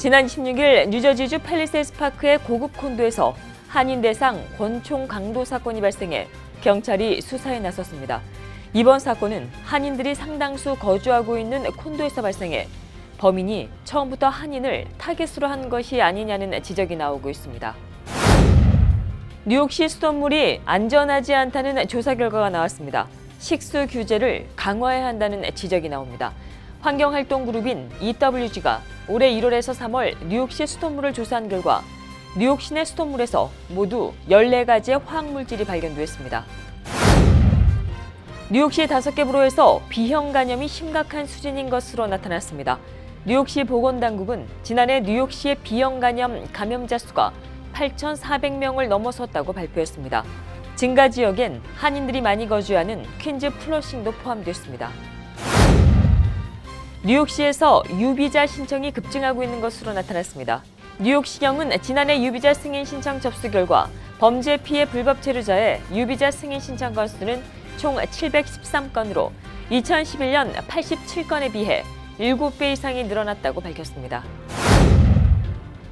지난 26일 뉴저지주 팰리세이드 파크의 고급 콘도에서 한인 대상 권총 강도 사건이 발생해 경찰이 수사에 나섰습니다. 이번 사건은 한인들이 상당수 거주하고 있는 콘도에서 발생해 범인이 처음부터 한인을 타겟으로 한 것이 아니냐는 지적이 나오고 있습니다. 뉴욕시 수돗물이 안전하지 않다는 조사 결과가 나왔습니다. 식수 규제를 강화해야 한다는 지적이 나옵니다. 환경활동그룹인 EWG가 올해 1월에서 3월 뉴욕시 수돗물을 조사한 결과 뉴욕 시내 수돗물에서 모두 14가지의 화학물질이 발견됐습니다. 뉴욕시 5개 부로에서 B형 간염이 심각한 수준인 것으로 나타났습니다. 뉴욕시 보건당국은 지난해 뉴욕시의 B형 간염 감염자 수가 8,400명을 넘어섰다고 발표했습니다. 증가 지역엔 한인들이 많이 거주하는 퀸즈 플러싱도 포함됐습니다. 뉴욕시에서 유비자 신청이 급증하고 있는 것으로 나타났습니다. 뉴욕시경은 지난해 유비자 승인 신청 접수 결과 범죄 피해 불법 체류자의 유비자 승인 신청 건수는 총 713건으로 2011년 87건에 비해 7배 이상이 늘어났다고 밝혔습니다.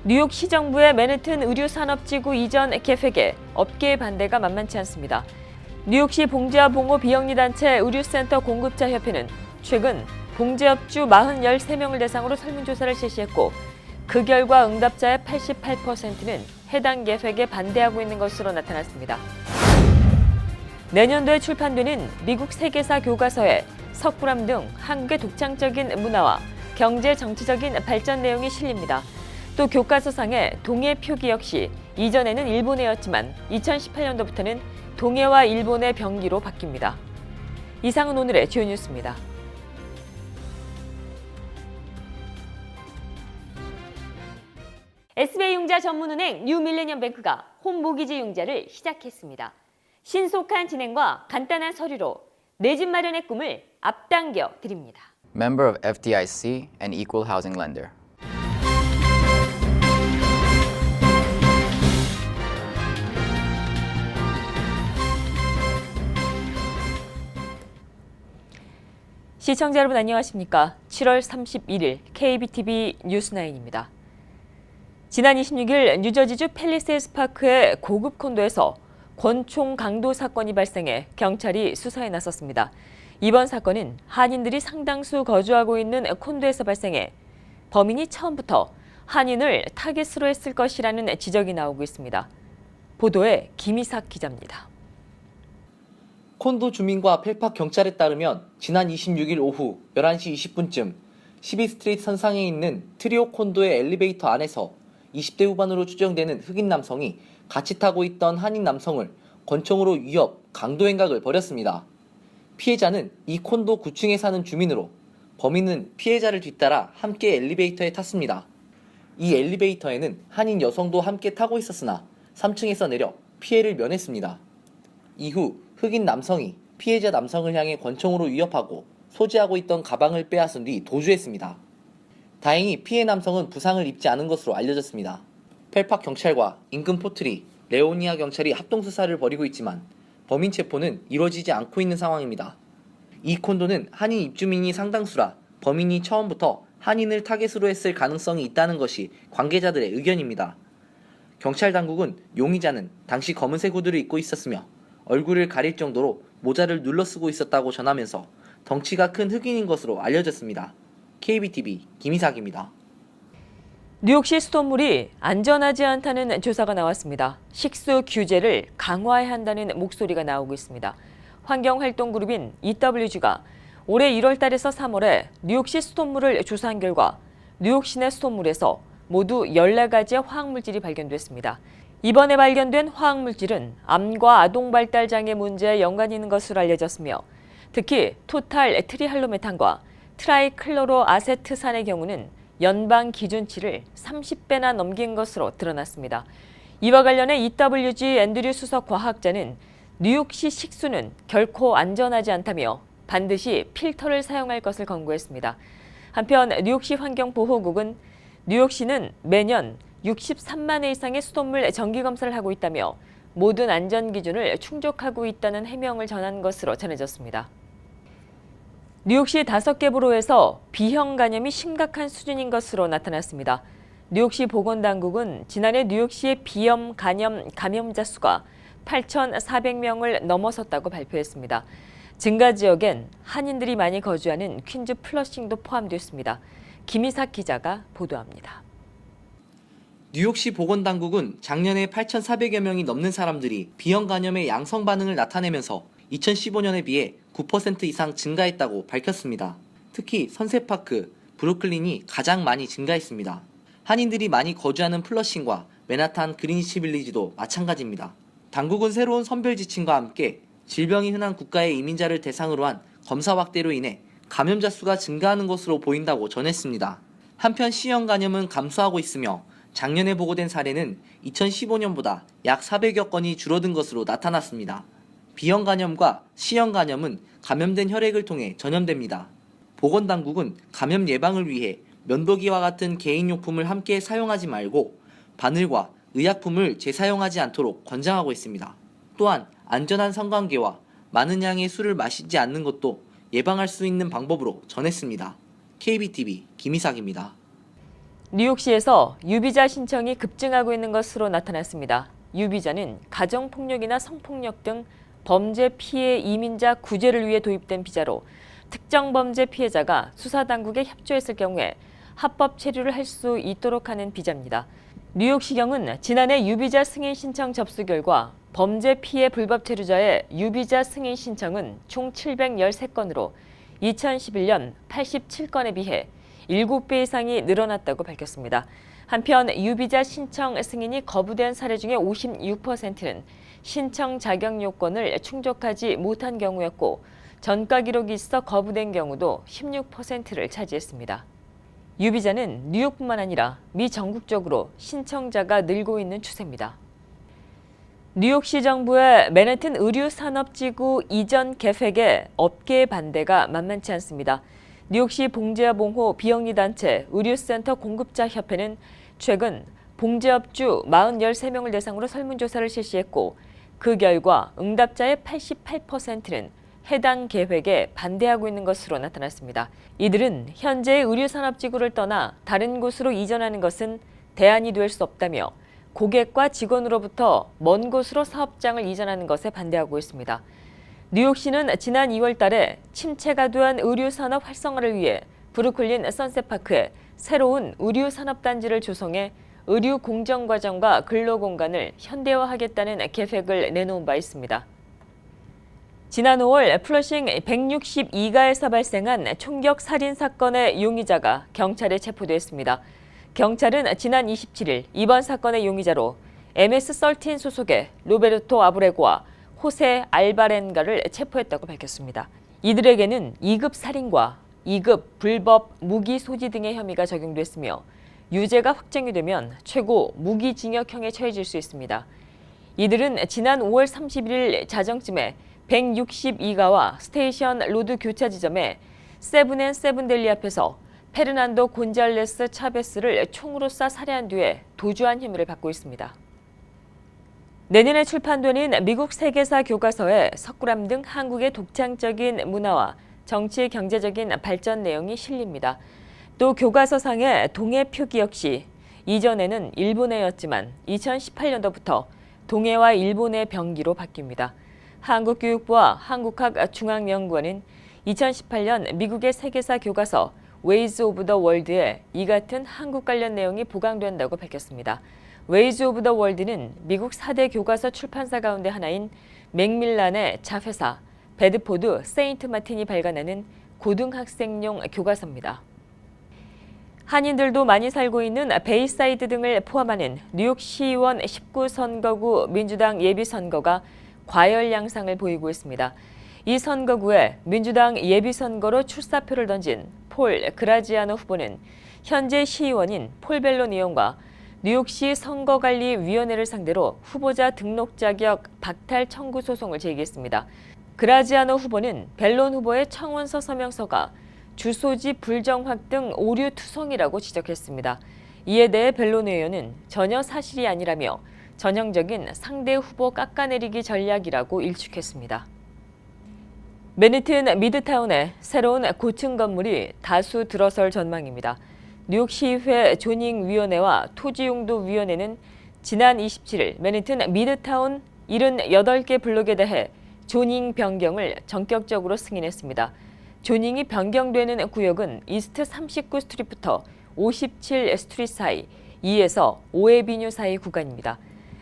뉴욕시 정부의 맨해튼 의류산업지구 이전 계획에 업계의 반대가 만만치 않습니다. 뉴욕시 봉제와 봉호 비영리단체 의류센터 공급자협회는 최근 봉제업주 43명을 대상으로 설문조사를 실시했고 그 결과 응답자의 88%는 해당 계획에 반대하고 있는 것으로 나타났습니다. 내년도에 출판되는 미국 세계사 교과서에 석굴암 등 한국의 독창적인 문화와 경제 정치적인 발전 내용이 실립니다. 또 교과서상의 동해 표기 역시 이전에는 일본해였지만 2018년도부터는 동해와 일본의 병기로 바뀝니다. 이상은 오늘의 주요 뉴스입니다. SBI융자 전문은행 뉴밀레니엄뱅크가 홈모기지 융자를 시작했습니다. 신속한 진행과 간단한 서류로 내 집 마련의 꿈을 앞당겨 드립니다. Member of FDIC and equal housing lender. 시청자 여러분 안녕하십니까? 7월 31일 KBTV 뉴스9입니다. 지난 26일 뉴저지주 팰리세이드 파크의 고급 콘도에서 권총 강도 사건이 발생해 경찰이 수사에 나섰습니다. 이번 사건은 한인들이 상당수 거주하고 있는 콘도에서 발생해 범인이 처음부터 한인을 타겟으로 했을 것이라는 지적이 나오고 있습니다. 보도에 김희삭 기자입니다. 콘도 주민과 펠팍 경찰에 따르면 지난 26일 오후 11시 20분쯤 12스트리트 선상에 있는 트리오 콘도의 엘리베이터 안에서 20대 후반으로 추정되는 흑인 남성이 같이 타고 있던 한인 남성을 권총으로 위협, 강도 행각을 벌였습니다. 피해자는 이 콘도 9층에 사는 주민으로 범인은 피해자를 뒤따라 함께 엘리베이터에 탔습니다. 이 엘리베이터에는 한인 여성도 함께 타고 있었으나 3층에서 내려 피해를 면했습니다. 이후 흑인 남성이 피해자 남성을 향해 권총으로 위협하고 소지하고 있던 가방을 빼앗은 뒤 도주했습니다. 다행히 피해 남성은 부상을 입지 않은 것으로 알려졌습니다. 펠팍 경찰과 인근 포트리, 레오니아 경찰이 합동수사를 벌이고 있지만 범인 체포는 이루어지지 않고 있는 상황입니다. 이 콘도는 한인 입주민이 상당수라 범인이 처음부터 한인을 타겟으로 했을 가능성이 있다는 것이 관계자들의 의견입니다. 경찰 당국은 용의자는 당시 검은색 후드를 입고 있었으며 얼굴을 가릴 정도로 모자를 눌러쓰고 있었다고 전하면서 덩치가 큰 흑인인 것으로 알려졌습니다. KBTV 김희삭입니다. 뉴욕시 수돗물이 안전하지 않다는 조사가 나왔습니다. 식수 규제를 강화해야 한다는 목소리가 나오고 있습니다. 환경활동그룹인 EWG가 올해 1월 달에서 3월에 뉴욕시 수돗물을 조사한 결과 뉴욕 시내 수돗물에서 모두 14가지의 화학물질이 발견됐습니다. 이번에 발견된 화학물질은 암과 아동 발달 장애 문제에 연관이 있는 것으로 알려졌으며 특히 토탈 트리할로메탄과 트라이클로로 아세트산의 경우는 연방 기준치를 30배나 넘긴 것으로 드러났습니다. 이와 관련해 EWG 앤드류 수석 과학자는 뉴욕시 식수는 결코 안전하지 않다며 반드시 필터를 사용할 것을 권고했습니다. 한편 뉴욕시 환경보호국은 뉴욕시는 매년 63만 회 이상의 수돗물 정기검사를 하고 있다며 모든 안전기준을 충족하고 있다는 해명을 전한 것으로 전해졌습니다. 뉴욕시 5개 부로에서 B형 간염이 심각한 수준인 것으로 나타났습니다. 뉴욕시 보건당국은 지난해 뉴욕시의 비염 간염 감염자 수가 8,400명을 넘어섰다고 발표했습니다. 증가 지역엔 한인들이 많이 거주하는 퀸즈 플러싱도 포함됐습니다. 김희삭 기자가 보도합니다. 뉴욕시 보건당국은 작년에 8,400여 명이 넘는 사람들이 비형 간염의 양성 반응을 나타내면서 2015년에 비해 9% 이상 증가했다고 밝혔습니다. 특히 선셋파크, 브루클린이 가장 많이 증가했습니다. 한인들이 많이 거주하는 플러싱과 맨하탄 그린위치 빌리지도 마찬가지입니다. 당국은 새로운 선별 지침과 함께 질병이 흔한 국가의 이민자를 대상으로 한 검사 확대로 인해 감염자 수가 증가하는 것으로 보인다고 전했습니다. 한편 C형 간염은 감소하고 있으며 작년에 보고된 사례는 2015년보다 약 400여 건이 줄어든 것으로 나타났습니다. B형 간염과 C형 간염은 감염된 혈액을 통해 전염됩니다. 보건당국은 감염 예방을 위해 면도기와 같은 개인용품을 함께 사용하지 말고 바늘과 의약품을 재사용하지 않도록 권장하고 있습니다. 또한 안전한 성관계와 많은 양의 술을 마시지 않는 것도 예방할 수 있는 방법으로 전했습니다. KBTV 김희삭입니다. 뉴욕시에서 유비자 신청이 급증하고 있는 것으로 나타났습니다. 유비자는 가정폭력이나 성폭력 등 범죄 피해 이민자 구제를 위해 도입된 비자로 특정 범죄 피해자가 수사당국에 협조했을 경우에 합법 체류를 할 수 있도록 하는 비자입니다. 뉴욕시경은 지난해 유비자 승인 신청 접수 결과 범죄 피해 불법 체류자의 유비자 승인 신청은 총 713건으로 2011년 87건에 비해 7배 이상이 늘어났다고 밝혔습니다. 한편 유비자 신청 승인이 거부된 사례 중에 56%는 신청 자격 요건을 충족하지 못한 경우였고 전과 기록이 있어 거부된 경우도 16%를 차지했습니다. 유비자는 뉴욕뿐만 아니라 미 전국적으로 신청자가 늘고 있는 추세입니다. 뉴욕시 정부의 맨해튼 의류산업지구 이전 계획에 업계의 반대가 만만치 않습니다. 뉴욕시 봉제업봉호 비영리단체 의류센터 공급자협회는 최근 봉제업주 43명을 대상으로 설문조사를 실시했고 그 결과 응답자의 88%는 해당 계획에 반대하고 있는 것으로 나타났습니다. 이들은 현재의 의류산업지구를 떠나 다른 곳으로 이전하는 것은 대안이 될 수 없다며 고객과 직원으로부터 먼 곳으로 사업장을 이전하는 것에 반대하고 있습니다. 뉴욕시는 지난 2월 달에 침체가 된 의류산업 활성화를 위해 브루클린 선셋파크에 새로운 의류산업단지를 조성해 의류 공정과정과 근로공간을 현대화하겠다는 계획을 내놓은 바 있습니다. 지난 5월 플러싱 162가에서 발생한 총격 살인 사건의 용의자가 경찰에 체포됐습니다. 경찰은 지난 27일 이번 사건의 용의자로 MS-13 소속의 로베르토 아브레고와 호세 알바렌가를 체포했다고 밝혔습니다. 이들에게는 2급 살인과 2급 불법 무기 소지 등의 혐의가 적용됐으며 유죄가 확정이 되면 최고 무기징역형에 처해질 수 있습니다. 이들은 지난 5월 31일 자정쯤에 162가와 스테이션 로드 교차 지점에 세븐앤세븐델리 앞에서 페르난도 곤잘레스 차베스를 총으로 쏴 살해한 뒤에 도주한 혐의를 받고 있습니다. 내년에 출판되는 미국 세계사 교과서에 석굴암 등 한국의 독창적인 문화와 정치 경제적인 발전 내용이 실립니다. 또 교과서상의 동해 표기 역시 이전에는 일본해였지만 2018년도부터 동해와 일본의 병기로 바뀝니다. 한국교육부와 한국학중앙연구원은 2018년 미국의 세계사 교과서 Ways of the World에 이 같은 한국 관련 내용이 보강된다고 밝혔습니다. Ways of the World는 미국 4대 교과서 출판사 가운데 하나인 맥밀란의 자회사 베드포드 세인트 마틴이 발간하는 고등학생용 교과서입니다. 한인들도 많이 살고 있는 베이사이드 등을 포함하는 뉴욕 시의원 19선거구 민주당 예비선거가 과열 양상을 보이고 있습니다. 이 선거구에 민주당 예비선거로 출사표를 던진 폴 그라지아노 후보는 현재 시의원인 폴 벨론 의원과 뉴욕시 선거관리위원회를 상대로 후보자 등록 자격 박탈 청구 소송을 제기했습니다. 그라지아노 후보는 벨론 후보의 청원서 서명서가 주소지 불정확 등 오류 투성이라고 지적했습니다. 이에 대해 벨론 의원은 전혀 사실이 아니라며 전형적인 상대 후보 깎아내리기 전략이라고 일축했습니다. 맨해튼 미드타운에 새로운 고층 건물이 다수 들어설 전망입니다. 뉴욕시의회 조닝위원회와 토지용도위원회는 지난 27일 맨해튼 미드타운 78개 블록에 대해 조닝 변경을 전격적으로 승인했습니다. 조닝이 변경되는 구역은 이스트 39 스트리트부터 57 스트리트 사이 2에서 5에비뉴 사이 구간입니다.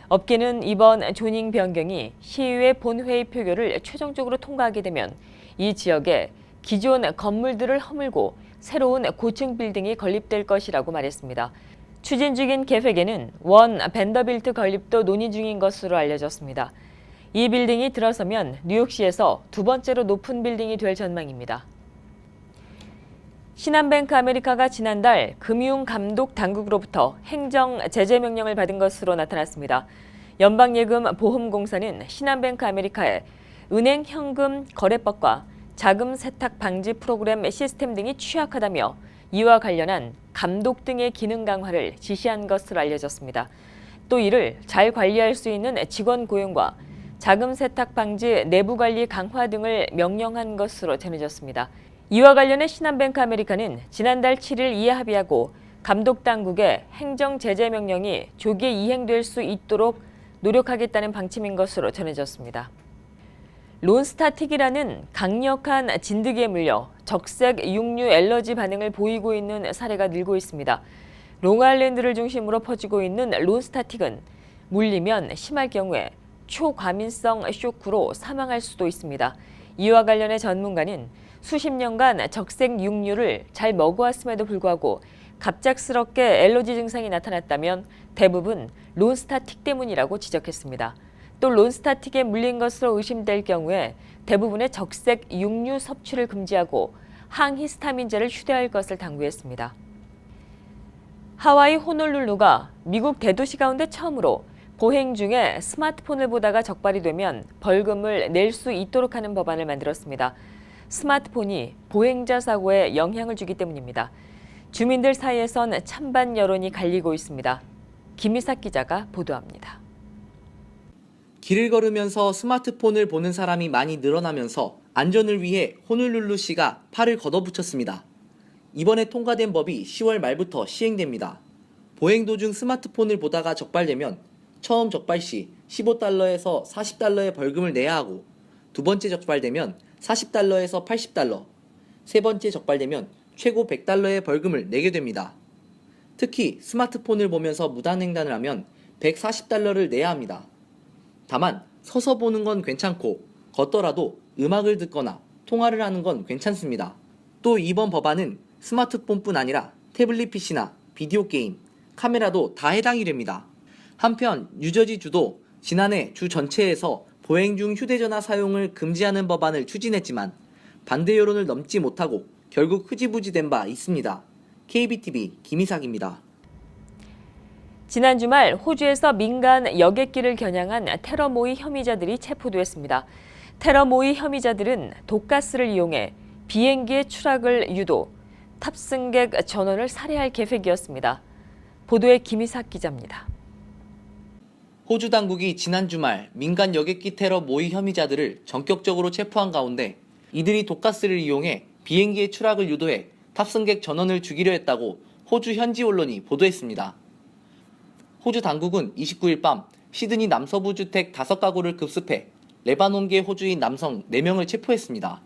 업계는 이번 조닝 변경이 시의회 본회의 표결을 최종적으로 통과하게 되면 이 지역에 기존 건물들을 허물고 새로운 고층 빌딩이 건립될 것이라고 말했습니다. 추진 중인 계획에는 원 밴더빌트 건립도 논의 중인 것으로 알려졌습니다. 이 빌딩이 들어서면 뉴욕시에서 두 번째로 높은 빌딩이 될 전망입니다. 신한뱅크 아메리카가 지난달 금융감독당국으로부터 행정 제재 명령을 받은 것으로 나타났습니다. 연방예금보험공사는 신한뱅크 아메리카의 은행 현금 거래법과 자금 세탁 방지 프로그램 시스템 등이 취약하다며 이와 관련한 감독 등의 기능 강화를 지시한 것으로 알려졌습니다. 또 이를 잘 관리할 수 있는 직원 고용과 자금 세탁 방지 내부 관리 강화 등을 명령한 것으로 전해졌습니다. 이와 관련해 신한뱅크 아메리카는 지난달 7일 이에 합의하고 감독당국의 행정 제재 명령이 조기에 이행될 수 있도록 노력하겠다는 방침인 것으로 전해졌습니다. 론스타틱이라는 강력한 진드기에 물려 적색 육류 엘러지 반응을 보이고 있는 사례가 늘고 있습니다. 롱아일랜드를 중심으로 퍼지고 있는 론스타틱은 물리면 심할 경우에 초과민성 쇼크로 사망할 수도 있습니다. 이와 관련해 전문가는 수십 년간 적색 육류를 잘 먹어왔음에도 불구하고 갑작스럽게 엘러지 증상이 나타났다면 대부분 론스타틱 때문이라고 지적했습니다. 또 론스타틱에 물린 것으로 의심될 경우에 대부분의 적색 육류 섭취를 금지하고 항히스타민제를 휴대할 것을 당부했습니다. 하와이 호놀룰루가 미국 대도시 가운데 처음으로 보행 중에 스마트폰을 보다가 적발이 되면 벌금을 낼 수 있도록 하는 법안을 만들었습니다. 스마트폰이 보행자 사고에 영향을 주기 때문입니다. 주민들 사이에선 찬반 여론이 갈리고 있습니다. 김희삭 기자가 보도합니다. 길을 걸으면서 스마트폰을 보는 사람이 많이 늘어나면서 안전을 위해 호놀룰루시가 팔을 걷어붙였습니다. 이번에 통과된 법이 10월 말부터 시행됩니다. 보행 도중 스마트폰을 보다가 적발되면 처음 적발 시 15달러에서 40달러의 벌금을 내야 하고 두 번째 적발되면 40달러에서 80달러, 세 번째 적발되면 최고 100달러의 벌금을 내게 됩니다. 특히 스마트폰을 보면서 무단횡단을 하면 140달러를 내야 합니다. 다만 서서 보는 건 괜찮고 걷더라도 음악을 듣거나 통화를 하는 건 괜찮습니다. 또 이번 법안은 스마트폰뿐 아니라 태블릿 PC나 비디오 게임, 카메라도 다 해당이 됩니다. 한편 뉴저지주도 지난해 주 전체에서 보행 중 휴대전화 사용을 금지하는 법안을 추진했지만 반대 여론을 넘지 못하고 결국 흐지부지된 바 있습니다. KBTV 김희삭입니다. 지난 주말 호주에서 민간 여객기를 겨냥한 테러 모의 혐의자들이 체포됐습니다. 테러 모의 혐의자들은 독가스를 이용해 비행기의 추락을 유도, 탑승객 전원을 살해할 계획이었습니다. 보도에 김희삭 기자입니다. 호주 당국이 지난 주말 민간 여객기 테러 모의 혐의자들을 전격적으로 체포한 가운데 이들이 독가스를 이용해 비행기의 추락을 유도해 탑승객 전원을 죽이려 했다고 호주 현지 언론이 보도했습니다. 호주 당국은 29일 밤 시드니 남서부 주택 5가구를 급습해 레바논계 호주인 남성 4명을 체포했습니다.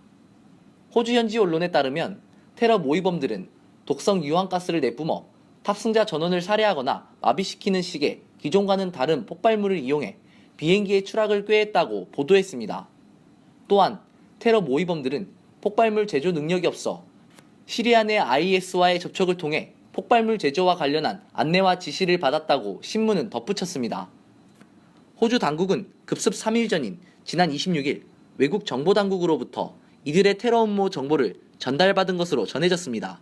호주 현지 언론에 따르면 테러 모의범들은 독성 유황가스를 내뿜어 탑승자 전원을 살해하거나 마비시키는 식의 기존과는 다른 폭발물을 이용해 비행기의 추락을 꾀했다고 보도했습니다. 또한 테러 모의범들은 폭발물 제조 능력이 없어 시리아 내 IS와의 접촉을 통해 폭발물 제조와 관련한 안내와 지시를 받았다고 신문은 덧붙였습니다. 호주 당국은 급습 3일 전인 지난 26일 외국 정보당국으로부터 이들의 테러 음모 정보를 전달받은 것으로 전해졌습니다.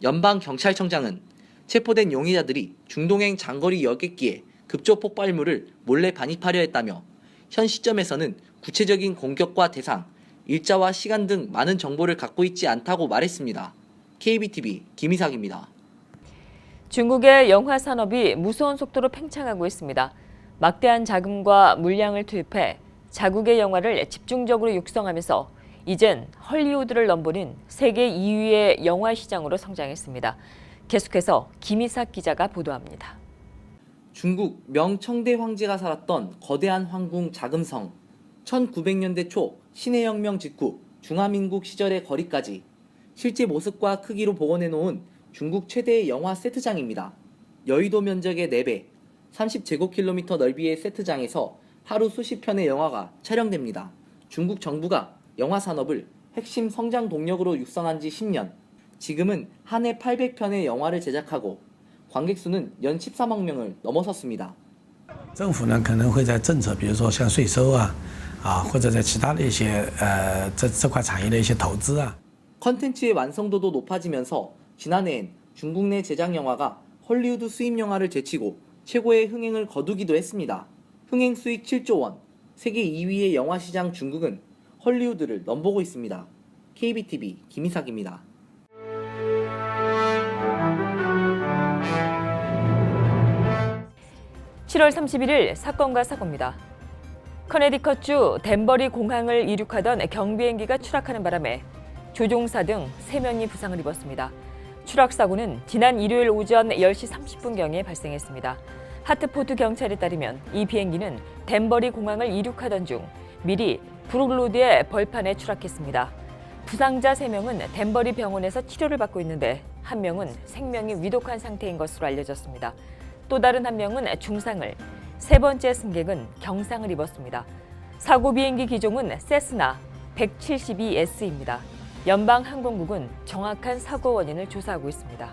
연방경찰청장은 체포된 용의자들이 중동행 장거리 여객기에 급조 폭발물을 몰래 반입하려 했다며 현 시점에서는 구체적인 공격과 대상, 일자와 시간 등 많은 정보를 갖고 있지 않다고 말했습니다. KBTV 김희삭입니다. 중국의 영화 산업이 무서운 속도로 팽창하고 있습니다. 막대한 자금과 물량을 투입해 자국의 영화를 집중적으로 육성하면서 이젠 헐리우드를 넘보는 세계 2위의 영화 시장으로 성장했습니다. 계속해서 김희삭 기자가 보도합니다. 중국 명청대 황제가 살았던 거대한 황궁 자금성. 1900년대 초 신해혁명 직후 중화민국 시절의 거리까지 실제 모습과 크기로 복원해 놓은 중국 최대의 영화 세트장입니다. 여의도 면적의 4배, 30제곱킬로미터 넓이의 세트장에서 하루 수십 편의 영화가 촬영됩니다. 중국 정부가 영화 산업을 핵심 성장 동력으로 육성한 지 10년, 지금은 한 해 800편의 영화를 제작하고 관객 수는 연 13억 명을 넘어섰습니다. 政府呢可能会在政策，比如说像税收或者在其他的一些这块产业的一些投资啊。 컨텐츠의 완성도도 높아지면서 지난해엔 중국 내 제작 영화가 헐리우드 수입 영화를 제치고 최고의 흥행을 거두기도 했습니다. 흥행 수익 7조 원, 세계 2위의 영화 시장 중국은 헐리우드를 넘보고 있습니다. KBTV 김희삭입니다. 7월 31일 사건과 사고입니다. 커네디컷주 댄버리 공항을 이륙하던 경비행기가 추락하는 바람에 조종사 등 3명이 부상을 입었습니다. 추락 사고는 지난 일요일 오전 10시 30분경에 발생했습니다. 하트포트 경찰에 따르면 이 비행기는 댄버리 공항을 이륙하던 중 미리 브룩로드의 벌판에 추락했습니다. 부상자 3명은 댄버리 병원에서 치료를 받고 있는데 한 명은 생명이 위독한 상태인 것으로 알려졌습니다. 또 다른 한 명은 중상을, 세 번째 승객은 경상을 입었습니다. 사고 비행기 기종은 세스나 172S입니다. 연방항공국은 정확한 사고 원인을 조사하고 있습니다.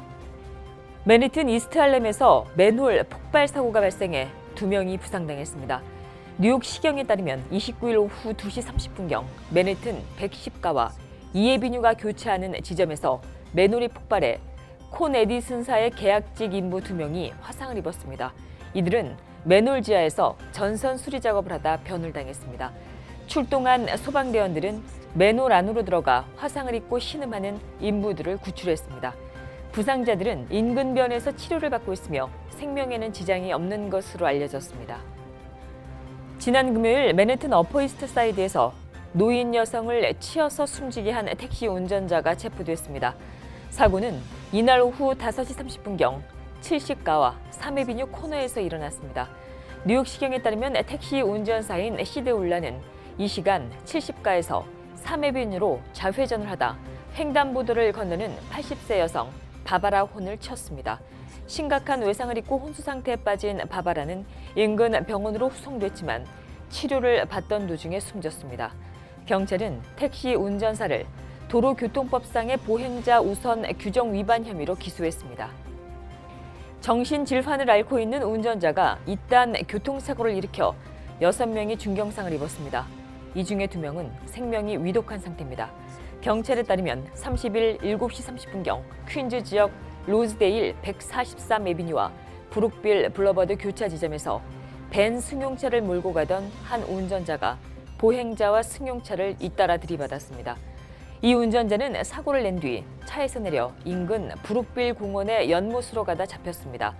맨해튼 이스트 할렘에서 맨홀 폭발 사고가 발생해 2명이 부상당했습니다. 뉴욕 시경에 따르면 29일 오후 2시 30분경 맨해튼 110가와 이에비뉴가 교차하는 지점에서 맨홀이 폭발해 콘 에디슨사의 계약직 인부 2명이 화상을 입었습니다. 이들은 맨홀 지하에서 전선 수리 작업을 하다 변을 당했습니다. 출동한 소방대원들은 맨홀 안으로 들어가 화상을 입고 신음하는 인부들을 구출했습니다. 부상자들은 인근 변에서 치료를 받고 있으며 생명에는 지장이 없는 것으로 알려졌습니다. 지난 금요일 맨해튼 어퍼이스트 사이드에서 노인 여성을 치어서 숨지게 한 택시 운전자가 체포됐습니다. 사고는 이날 오후 5시 30분경 70가와 3에비뉴 코너에서 일어났습니다. 뉴욕 시경에 따르면 택시 운전사인 시드 울라는 이 시간 70가에서 3에비뉴로 좌회전을 하다 횡단보도를 건너는 80세 여성 바바라 혼을 쳤습니다. 심각한 외상을 입고 혼수 상태에 빠진 바바라는 인근 병원으로 후송됐지만 치료를 받던 도중에 숨졌습니다. 경찰은 택시 운전사를 도로교통법상의 보행자 우선 규정 위반 혐의로 기소했습니다. 정신질환을 앓고 있는 운전자가 이딴 교통사고를 일으켜 6명이 중경상을 입었습니다. 이 중에 2명은 생명이 위독한 상태입니다. 경찰에 따르면 30일 7시 30분경 퀸즈 지역 로즈데일 143에비뉴와 브룩빌 블러버드 교차 지점에서 벤 승용차를 몰고 가던 한 운전자가 보행자와 승용차를 잇따라 들이받았습니다. 이 운전자는 사고를 낸 뒤 차에서 내려 인근 브룩빌 공원의 연못으로 가다 잡혔습니다.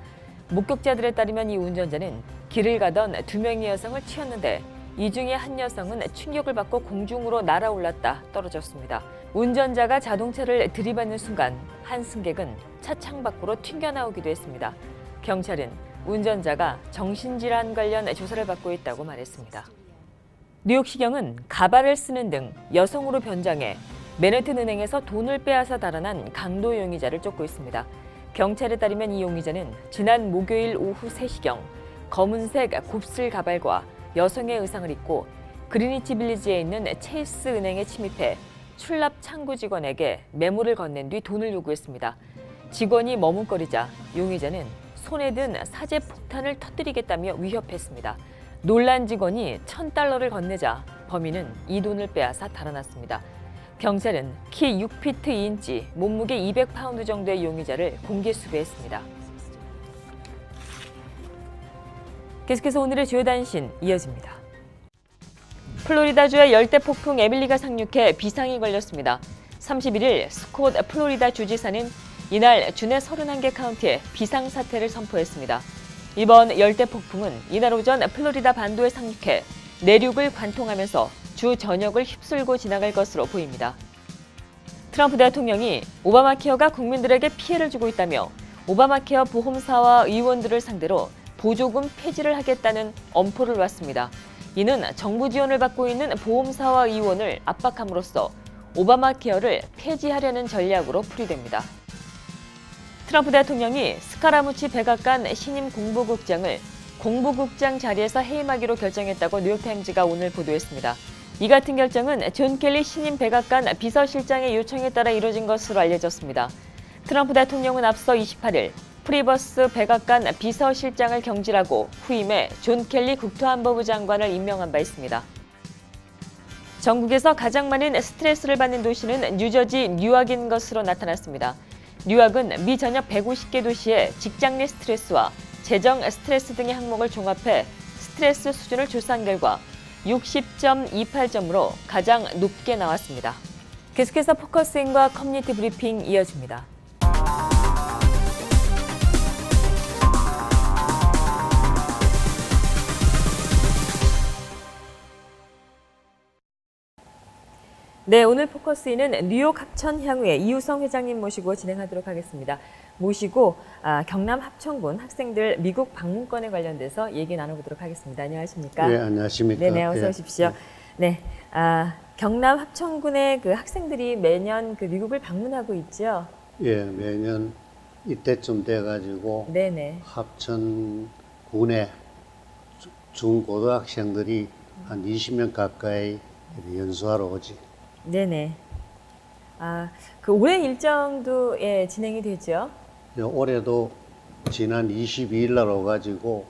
목격자들에 따르면 이 운전자는 길을 가던 2명의 여성을 치었는데 이 중에 한 여성은 충격을 받고 공중으로 날아올랐다 떨어졌습니다. 운전자가 자동차를 들이받는 순간 한 승객은 차 창 밖으로 튕겨나오기도 했습니다. 경찰은 운전자가 정신질환 관련 조사를 받고 있다고 말했습니다. 뉴욕시경은 가발을 쓰는 등 여성으로 변장해 맨해튼 은행에서 돈을 빼앗아 달아난 강도 용의자를 쫓고 있습니다. 경찰에 따르면 이 용의자는 지난 목요일 오후 3시경 검은색 곱슬 가발과 여성의 의상을 입고 그리니치 빌리지에 있는 체이스 은행에 침입해 출납 창구 직원에게 메모를 건넨 뒤 돈을 요구했습니다. 직원이 머뭇거리자 용의자는 손에 든 사제 폭탄을 터뜨리겠다며 위협했습니다. 놀란 직원이 $1,000를 건네자 범인은 이 돈을 빼앗아 달아났습니다. 경찰은 키 6피트 2인치, 몸무게 200파운드 정도의 용의자를 공개 수배했습니다. 계속해서 오늘의 주요 단신 이어집니다. 플로리다주의 열대폭풍 에밀리가 상륙해 비상이 걸렸습니다. 31일 스콧 플로리다 주지사는 이날 주내 31개 카운티에 비상사태를 선포했습니다. 이번 열대폭풍은 이날 오전 플로리다 반도에 상륙해 내륙을 관통하면서 주 전역을 휩쓸고 지나갈 것으로 보입니다. 트럼프 대통령이 오바마 케어가 국민들에게 피해를 주고 있다며 오바마케어 보험사와 의원들을 상대로 보조금 폐지를 하겠다는 엄포를 놨습니다. 이는 정부 지원을 받고 있는 보험사와 의원을 압박함으로써 오바마케어를 폐지하려는 전략으로 풀이됩니다. 트럼프 대통령이 스카라무치 백악관 신임 공보국장을 공보국장 자리에서 해임하기로 결정했다고 뉴욕타임즈가 오늘 보도했습니다. 이 같은 결정은 존 켈리 신임 백악관 비서실장의 요청에 따라 이뤄진 것으로 알려졌습니다. 트럼프 대통령은 앞서 28일 프리버스 백악관 비서실장을 경질하고 후임에 존 켈리 국토안보부 장관을 임명한 바 있습니다. 전국에서 가장 많은 스트레스를 받는 도시는 뉴저지 뉴욕인 것으로 나타났습니다. 뉴욕은 미 전역 150개 도시의 직장 내 스트레스와 재정 스트레스 등의 항목을 종합해 스트레스 수준을 조사한 결과 60.28점으로 가장 높게 나왔습니다. 계속해서 포커스인과 커뮤니티 브리핑 이어집니다. 네, 오늘 포커스인은 뉴욕 합천향후의 이우성 회장님 모시고 진행하도록 하겠습니다. 모시고 경남 합천군 학생들 미국 방문권에 관련돼서 얘기 나눠보도록 하겠습니다. 안녕하십니까? 네, 안녕하십니까? 네네, 어서 오십시오. 네, 경남 합천군의 그 학생들이 매년 그 미국을 방문하고 있죠? 예, 매년 이때쯤 돼가지고 네네. 합천군의 중고등학생들이 한 20명 가까이 연수하러 오지. 네네. 그 올해 일정도 예, 진행이 되죠? 올해도 지난 22일 날 오가지고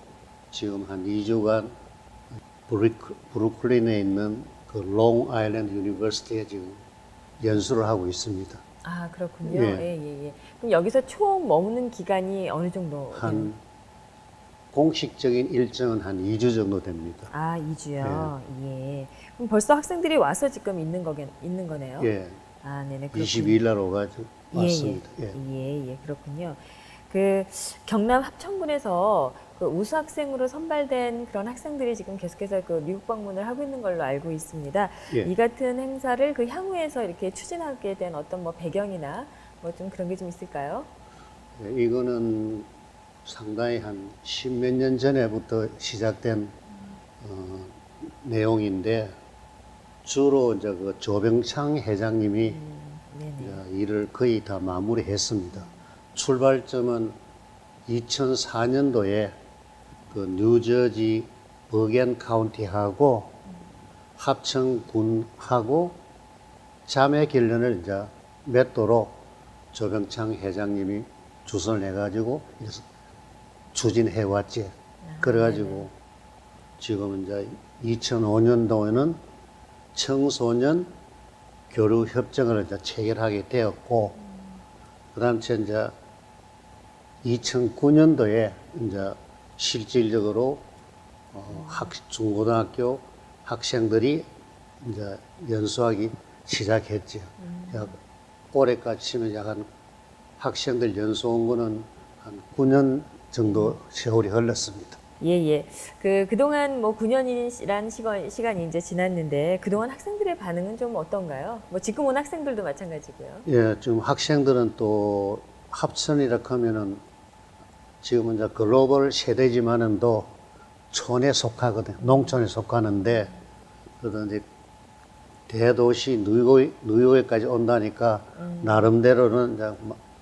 지금 한 2주간 브루클린에 있는 그 롱 아일랜드 유니버시티에 지금 연수를 하고 있습니다. 아, 그렇군요. 예. 예. 그럼 여기서 총 머무는 기간이 어느 정도? 한 공식적인 일정은 한 2주 정도 됩니다. 2주요. 예. 그럼 벌써 학생들이 와서 지금 있는 거네요. 예. 네네. 그렇군요. 22일 날 오가지고 왔습니다. 예, 그렇군요. 그 경남 합천군에서 그 우수 학생으로 선발된 그런 학생들이 지금 계속해서 그 미국 방문을 하고 있는 걸로 알고 있습니다. 예. 이 같은 행사를 그 향후에서 이렇게 추진하게 된 어떤 뭐 배경이나 뭐 좀 그런 게 좀 있을까요? 예, 이거는 상당히 한 10몇 년 전에부터 시작된 내용인데 주로 이제 그 조병창 회장님이 이제 일을 거의 다 마무리했습니다. 출발점은 2004년도에 그 뉴저지 버겐 카운티하고 합천군하고 자매 결연을 이제 맺도록 조병창 회장님이 주선을 해가지고 추진해 왔지. 그래가지고 지금 이제 2005년도에는 청소년 교류 협정을 이제 체결하게 되었고, 그다음 이제 2009년도에 이제 실질적으로 중고등학교 학생들이 이제 연수하기 시작했죠. 올해까지 치면 약간 학생들 연수 온 거는 한 9년 정도 세월이 흘렀습니다. 예. 그동안 뭐 9년이란 시간이 이제 지났는데 그동안 학생들의 반응은 좀 어떤가요? 뭐 지금 온 학생들도 마찬가지고요. 예, 지금 학생들은 또 합천이라 하면은 지금은 이제 글로벌 세대지만은 또 촌에 속하거든, 농촌에 속하는데, 그러다 이제 대도시 뉴욕에까지 온다니까 나름대로는 이제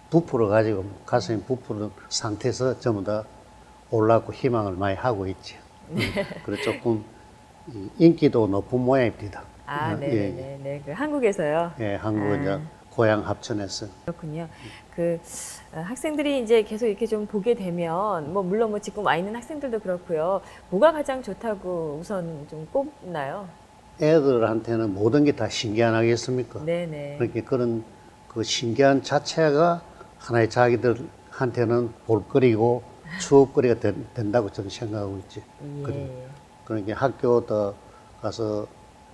부풀어 가지고 가슴이 부풀은 상태에서 전부 다 올라고 희망을 많이 하고 있죠. 그래서 조금 인기도 높은 모양입니다. 네네네. 그 한국에서요. 예, 한국 이제 고향 합천에서. 그렇군요. 그 학생들이 이제 계속 이렇게 좀 보게 되면 뭐 물론 뭐 지금 와 있는 학생들도 그렇고요. 뭐가 가장 좋다고 우선 좀 꼽나요? 애들한테는 모든 게 다 신기한 하겠습니까? 네네. 그렇게 그런 그 신기한 자체가 하나의 자기들한테는 볼거리고 추억거리가 된다고 저는 생각하고 있지. 예. 그러니까 학교 더 가서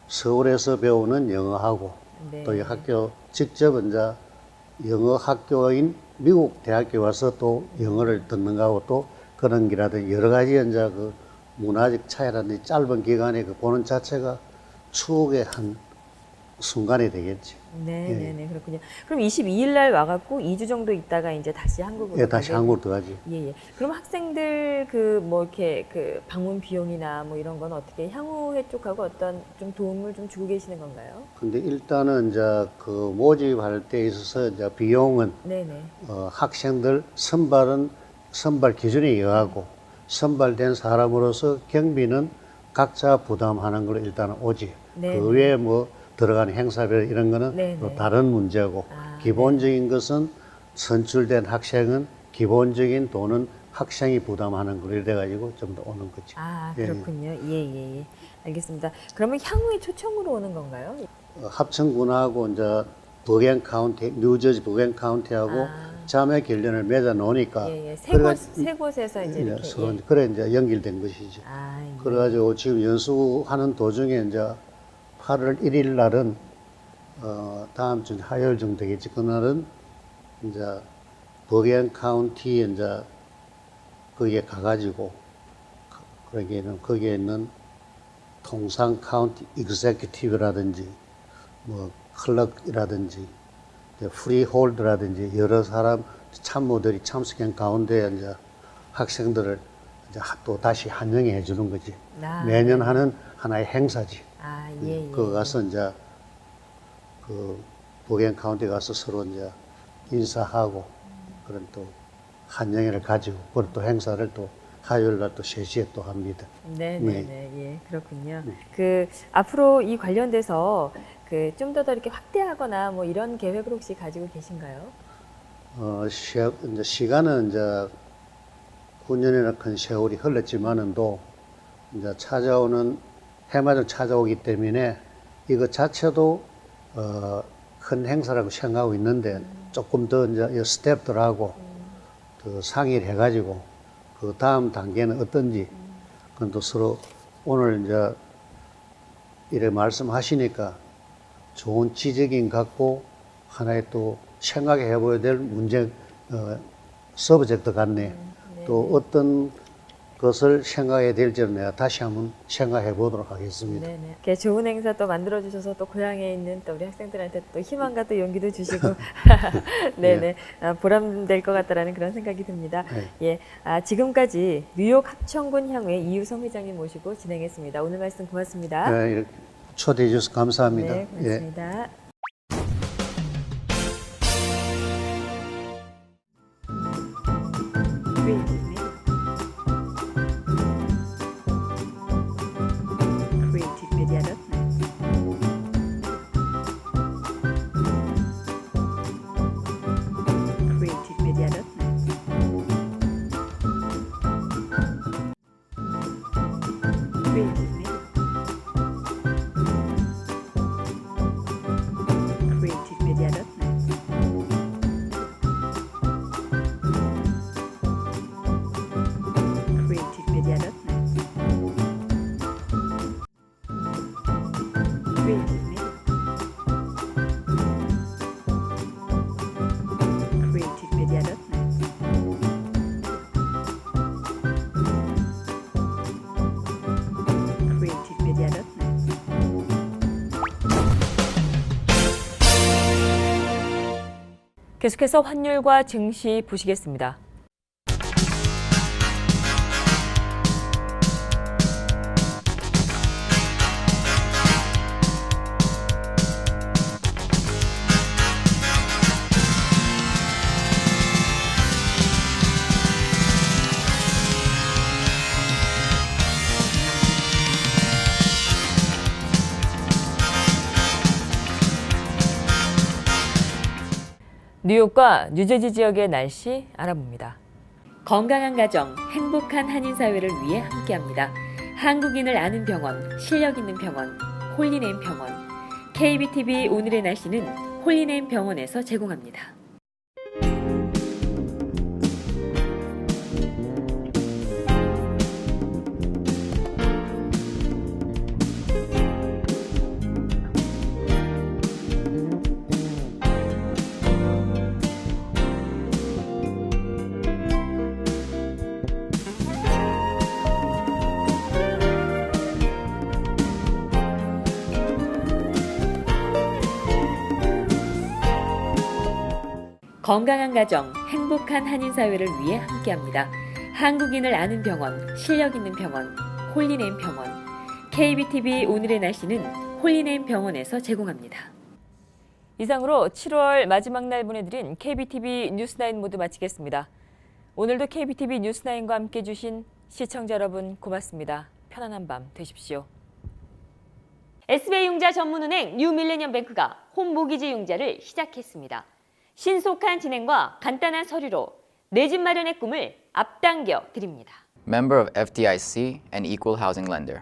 서울에서 배우는 영어하고 네. 또 이 학교 직접 이제 영어 학교인 미국 대학교 와서 또 영어를 듣는 거하고 또 그런 기라든지 여러 가지 이제 그 문화적 차이라든지 짧은 기간에 그 보는 자체가 추억의 한 순간이 되겠지. 네, 예. 네, 네, 그렇군요. 그럼 22일 날 와갖고 2주 정도 있다가 이제 다시 한국으로 예, 다시 가게- 한국으로 들어가지. 예, 예. 그럼 학생들 그 뭐 이렇게 그 방문 비용이나 뭐 이런 건 어떻게 향후회 쪽하고 어떤 좀 도움을 좀 주고 계시는 건가요? 근데 일단은 이제 그 모집할 때 있어서 이제 비용은 네, 네. 학생들 선발 기준에 의하고 선발된 사람으로서 경비는 각자 부담하는 걸로 일단은 오지. 네, 그 외에 뭐 들어가는 행사별 이런 거는 네, 또 네. 다른 문제고 아, 기본적인 것은 선출된 학생은 기본적인 돈은 학생이 부담하는 걸로 이래가지고 좀 더 오는 거지. 아, 예, 예. 그렇군요. 예, 예, 예. 알겠습니다. 그러면 향후에 초청으로 오는 건가요? 합천군하고 이제 버겐 카운티, 뉴저지 버겐 카운티하고 아. 자매 결연을 맺어 놓으니까 예, 예. 그래가지고 세 곳에서 이제 이렇게. 서로 예. 그래 이제 연결된 것이지. 아, 예. 그래가지고 지금 연수하는 도중에 이제 8월 1일 날은 다음 주 화요일 정도 되겠지. 그날은 이제 버겐 카운티에 이제 거기에 가가지고 거기에 있는 통상 카운티 익세큐티브라든지 뭐 클럭이라든지 프리홀드라든지 여러 사람 참모들이 참석한 가운데 이제 학생들을 이제 또 다시 환영해 주는 거지. 아, 매년 하는 하나의 행사지. 아, 예, 예. 그거 가서 이제 그 버겐 카운티 가서 서로 이제 인사하고 그런 또 환영회를 가지고 그런 또 행사를 또 화요일 날 또 3시에 또 합니다. 네, 네. 네, 네, 예, 그렇군요. 그 앞으로 이 관련돼서 그 좀 더 이렇게 확대하거나 뭐 이런 계획을 혹시 가지고 계신가요? 이제 시간은 이제 9년이나 큰 세월이 흘렀지만은도 이제 찾아오는 해마다 찾아오기 때문에 이거 자체도 큰 행사라고 생각하고 있는데 조금 더 이제 이 스태프들하고 그 상의를 해가지고 그 다음 단계는 어떤지 그건 또 서로 오늘 이제 이래 말씀하시니까 좋은 지적인 갖고 하나의 또 생각해 봐야 될 문제 서브젝트 같네. 또 어떤 것을 생각해야 될지를 내가 다시 한번 생각해 보도록 하겠습니다. 네, 네. 이렇게 좋은 행사 또 만들어 주셔서 또 고향에 있는 또 우리 학생들한테 또 희망과 또 용기도 주시고, 네, 네. 보람될 것 같다라는 그런 생각이 듭니다. 네. 예, 지금까지 뉴욕 합천군 향후의 이유성 회장님 모시고 진행했습니다. 오늘 말씀 고맙습니다. 네, 이렇게 초대해 주셔서 감사합니다. 네, 예. 고맙습니다. 계속해서 환율과 증시 보시겠습니다. 뉴욕과 뉴저지 지역의 날씨 알아봅니다. 건강한 가정, 행복한 한인사회를 위해 함께합니다. 한국인을 아는 병원, 실력 있는 병원, 홀리네임 병원. KBTV 오늘의 날씨는 홀리네임 병원에서 제공합니다. 건강한 가정, 행복한 한인사회를 위해 함께합니다. 한국인을 아는 병원, 실력 있는 병원, 홀리네임 병원. KBTV 오늘의 날씨는 홀리네임 병원에서 제공합니다. 이상으로 7월 마지막 날 보내드린 KBTV 뉴스9 모두 마치겠습니다. 오늘도 KBTV 뉴스9과 함께 해주신 시청자 여러분 고맙습니다. 편안한 밤 되십시오. SBI 융자 전문은행 뉴밀레니엄뱅크가 홈모기지 융자를 시작했습니다. 신속한 진행과 간단한 서류로 내 집 마련의 꿈을 앞당겨 드립니다. Member of FDIC and equal housing lender.